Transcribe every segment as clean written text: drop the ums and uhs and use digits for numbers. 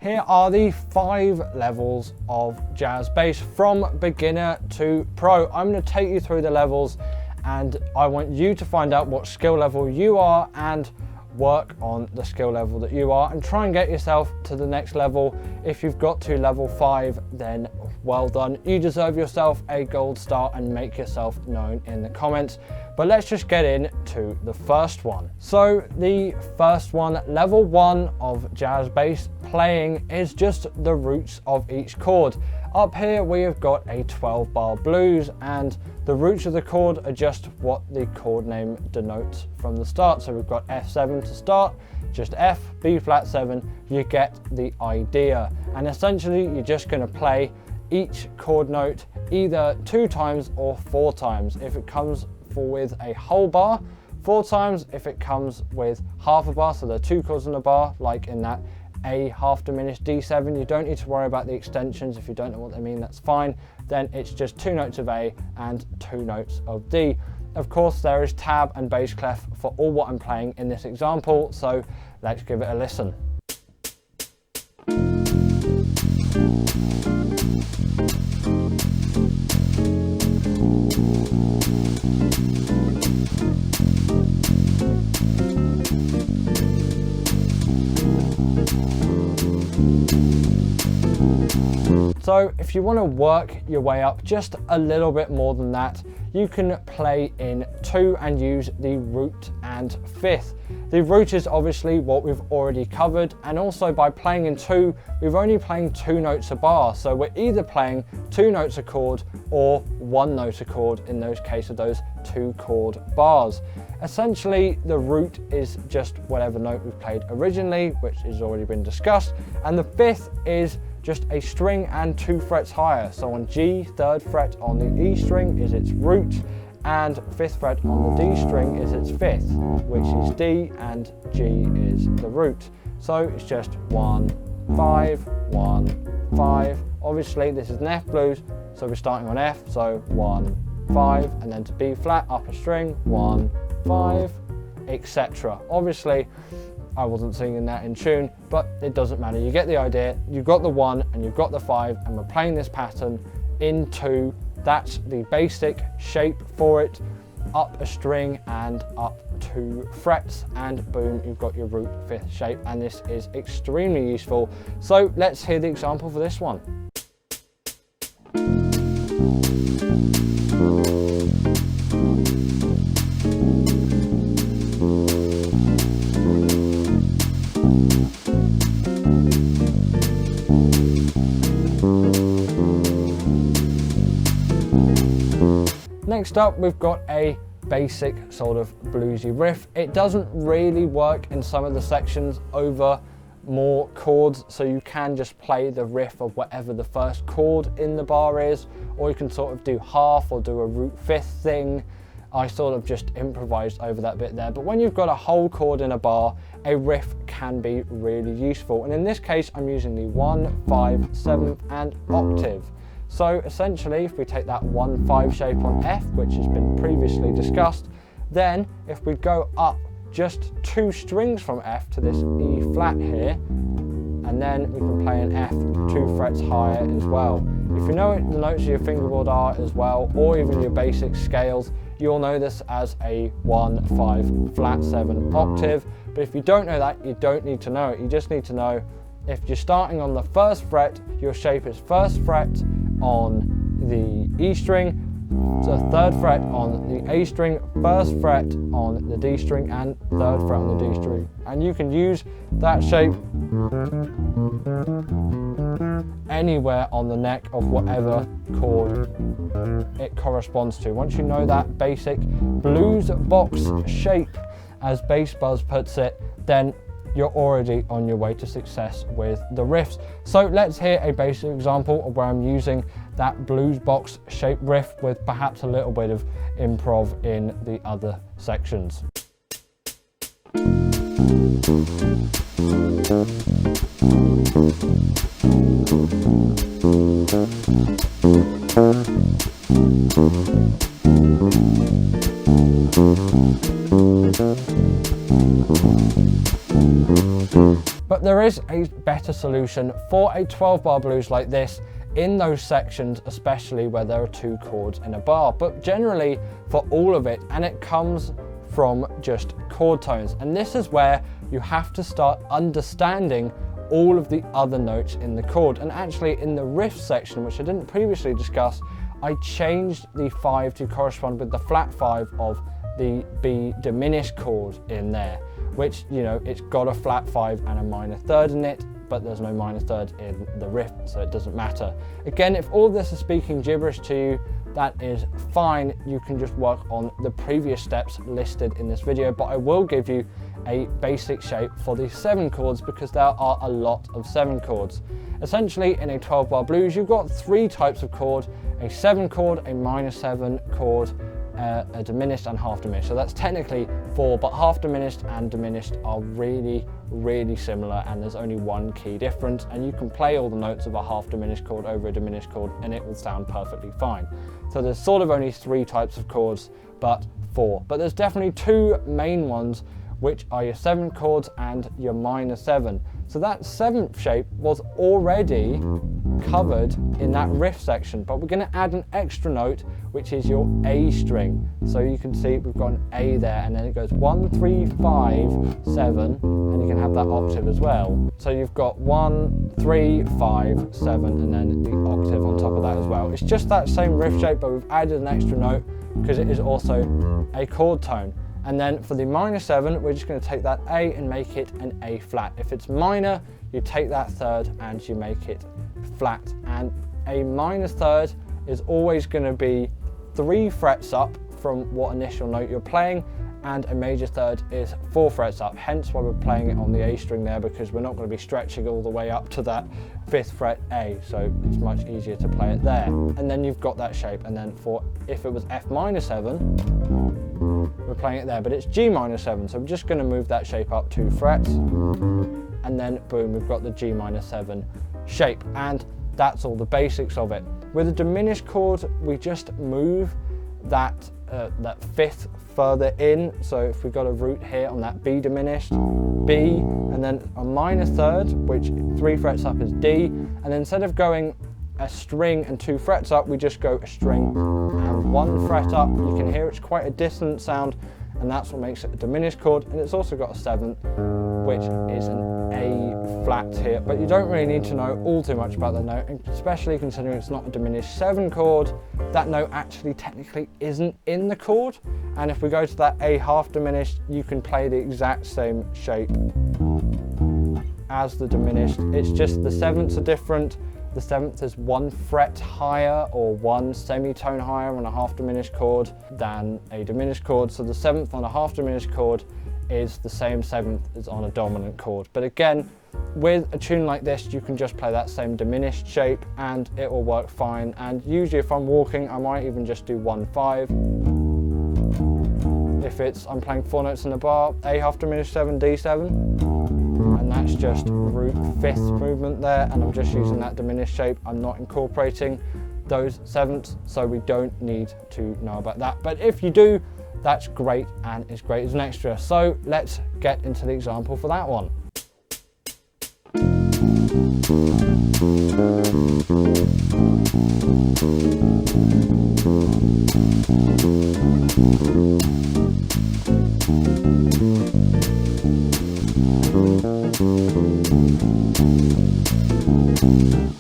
Here are the 5 levels of jazz bass from beginner to pro. I'm going to take you through the levels and I want you to find out what skill level you are and work on the skill level that you are and try and get yourself to the next level. If you've got to level 5, then well done. You deserve yourself a gold star and make yourself known in the comments. But let's just get into the first one. So the first one, level 1 of jazz bass playing, is just the roots of each chord. Up here we have got a 12-bar blues, and the roots of the chord are just what the chord name denotes from the start. So we've got F7 to start, just F, B flat 7, you get the idea. And essentially you're just going to play each chord note either 2 times or 4 times. If it comes with a whole bar, 4 times. If it comes with half a bar, so there are 2 chords in a bar, like in that A half diminished D7, you don't need to worry about the extensions. If you don't know what they mean, that's fine. Then it's just 2 notes of A and 2 notes of D. Of course, there is tab and bass clef for all what I'm playing in this example, so let's give it a listen. So if you want to work your way up just a little bit more than that, you can play in 2 and use the root and 5th. The root is obviously what we've already covered, and also by playing in 2, we're only playing 2 notes a bar. So we're either playing 2 notes a chord or 1 note a chord in those case of those 2 chord bars. Essentially, the root is just whatever note we've played originally, which has already been discussed, and the 5th is just a string and 2 frets higher. So on G, 3rd fret on the E string is its root, and 5th fret on the D string is its 5th, which is D, and G is the root. So it's just 1, 5, 1, 5. Obviously this is an F blues, so we're starting on F, so 1, 5, and then to B flat, upper string, 1, 5, etc. Obviously I wasn't singing that in tune, but it doesn't matter. You get the idea. You've got the 1 and you've got the 5, and we're playing this pattern in 2. That's the basic shape for it. Up a string and up 2 frets, and boom, you've got your root 5th shape, and this is extremely useful. So let's hear the example for this one. Next up, we've got a basic sort of bluesy riff. It doesn't really work in some of the sections over more chords, so you can just play the riff of whatever the first chord in the bar is, or you can sort of do half or do a root 5th thing. I sort of just improvised over that bit there, but when you've got a whole chord in a bar, a riff can be really useful. And in this case, I'm using the 1, 5, 7th and octave. So essentially, if we take that 1, 5 shape on F, which has been previously discussed, then if we go up just 2 strings from F to this E flat here, and then we can play an F 2 frets higher as well. If you know what the notes of your fingerboard are as well, or even your basic scales, you'll know this as a 1, 5, flat 7 octave. But if you don't know that, you don't need to know it. You just need to know if you're starting on the 1st fret, your shape is 1st fret on the E string, so 3rd fret on the A string, 1st fret on the D string, and 3rd fret on the D string. And you can use that shape anywhere on the neck of whatever chord it corresponds to. Once you know that basic blues box shape, as Bass Buzz puts it, then you're already on your way to success with the riffs. So let's hear a basic example of where I'm using that blues box shape riff with perhaps a little bit of improv in the other sections. But there is a better solution for a 12-bar blues like this in those sections, especially where there are 2 chords in a bar, but generally for all of it, and it comes from just chord tones. And this is where you have to start understanding all of the other notes in the chord. And actually in the riff section, which I didn't previously discuss, I changed the 5 to correspond with the flat 5 of the B diminished chord in there, which, you know, it's got a flat 5 and a minor third in it, but there's no minor third in the riff, so it doesn't matter. Again, if all this is speaking gibberish to you, that is fine. You can just work on the previous steps listed in this video, but I will give you a basic shape for the 7 chords because there are a lot of 7 chords. Essentially, in a 12-bar blues, you've got 3 types of chord: a 7 chord, a minor 7 chord, a diminished and half diminished. So that's technically 4, but half diminished and diminished are really, really similar, and there's only one key difference, and you can play all the notes of a half diminished chord over a diminished chord and it will sound perfectly fine. So there's sort of only 3 types of chords, but 4. But there's definitely 2 main ones, which are your 7 chords and your minor 7. So that 7th shape was already covered in that riff section, but we're going to add an extra note, which is your A string. So you can see we've got an A there, and then it goes 1, 3, 5, 7, and you can have that octave as well. So you've got 1, 3, 5, 7, and then the octave on top of that as well. It's just that same riff shape, but we've added an extra note because it is also a chord tone. And then for the minor 7, we're just going to take that A and make it an A flat. If it's minor, you take that third and you make it flat. And a minor third is always going to be 3 frets up from what initial note you're playing, and a major third is 4 frets up, hence why we're playing it on the A string there, because we're not going to be stretching all the way up to that 5th fret A, so it's much easier to play it there. And then you've got that shape. And then for if it was F minor 7, we're playing it there, but it's G minor 7, so we're just going to move that shape up 2 frets, and then boom, we've got the G minor 7 shape, and that's all the basics of it. With a diminished chord, we just move that 5th further in. So if we've got a root here on that B diminished, B, and then a minor third, which 3 frets up is D, and then instead of going a string and 2 frets up, we just go a string and 1 fret up. You can hear it's quite a dissonant sound, and that's what makes it a diminished chord. And it's also got a 7th, which is an A flat here, but you don't really need to know all too much about that note, especially considering it's not a diminished 7 chord. That note actually technically isn't in the chord, and if we go to that A half diminished, you can play the exact same shape as the diminished. It's just the 7ths are different. The 7th is 1 fret higher or 1 semitone higher on a half diminished chord than a diminished chord. So the 7th on a half diminished chord is the same 7th as on a dominant chord. But again, with a tune like this, you can just play that same diminished shape and it will work fine. And usually if I'm walking, I might even just do 1, 5. If I'm playing 4 notes in a bar, A half diminished 7, D7. And that's just root 5th movement there, and I'm just using that diminished shape. I'm not incorporating those 7ths, so we don't need to know about that. But if you do, that's great, and it's great as an extra. So let's get into the example for that one.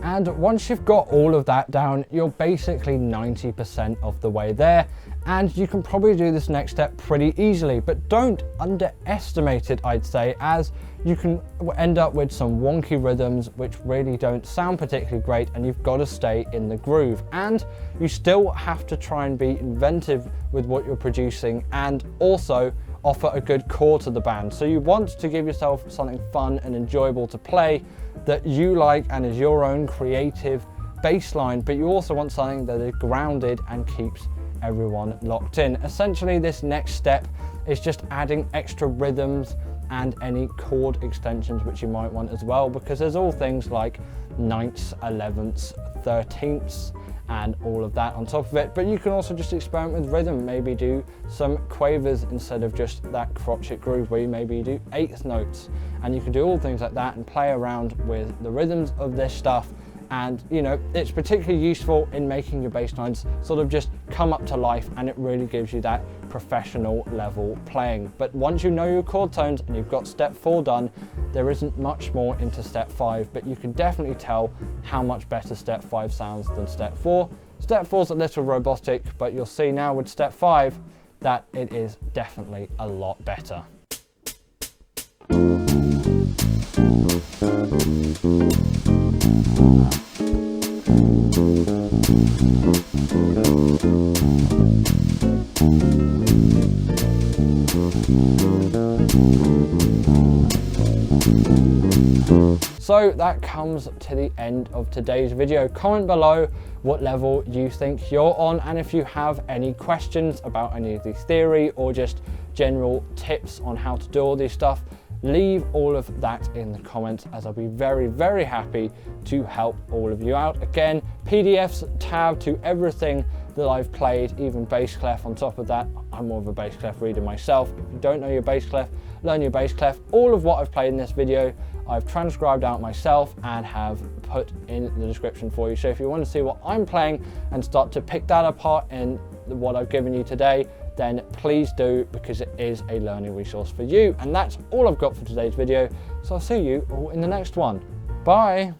And once you've got all of that down, you're basically 90% of the way there, and you can probably do this next step pretty easily. But don't underestimate it, I'd say, as you can end up with some wonky rhythms which really don't sound particularly great, and you've got to stay in the groove. And you still have to try and be inventive with what you're producing, and also offer a good core to the band. So you want to give yourself something fun and enjoyable to play that you like and is your own creative bass line, but you also want something that is grounded and keeps everyone locked in. Essentially, this next step is just adding extra rhythms and any chord extensions which you might want as well, because there's all things like 9ths, 11ths, 13ths, and all of that on top of it. But you can also just experiment with rhythm, maybe do some quavers instead of just that crotchet groove where you maybe do eighth notes, and you can do all things like that and play around with the rhythms of this stuff. And you know, it's particularly useful in making your bass lines sort of just come up to life, and it really gives you that professional level playing. But once you know your chord tones and you've got step 4 done, there isn't much more into step 5, but you can definitely tell how much better step 5 sounds than step 4. Step 4's a little robotic, but you'll see now with step 5 that it is definitely a lot better. So that comes to the end of today's video. Comment below what level you think you're on, and if you have any questions about any of the theory or just general tips on how to do all this stuff, leave all of that in the comments, as I'll be very, very happy to help all of you out. Again, PDFs tab to everything that I've played, even bass clef on top of that. I'm more of a bass clef reader myself. If you don't know your bass clef, learn your bass clef. All of what I've played in this video, I've transcribed out myself and have put in the description for you. So if you want to see what I'm playing and start to pick that apart in what I've given you today, then please do, because it is a learning resource for you. And that's all I've got for today's video. So I'll see you all in the next one. Bye.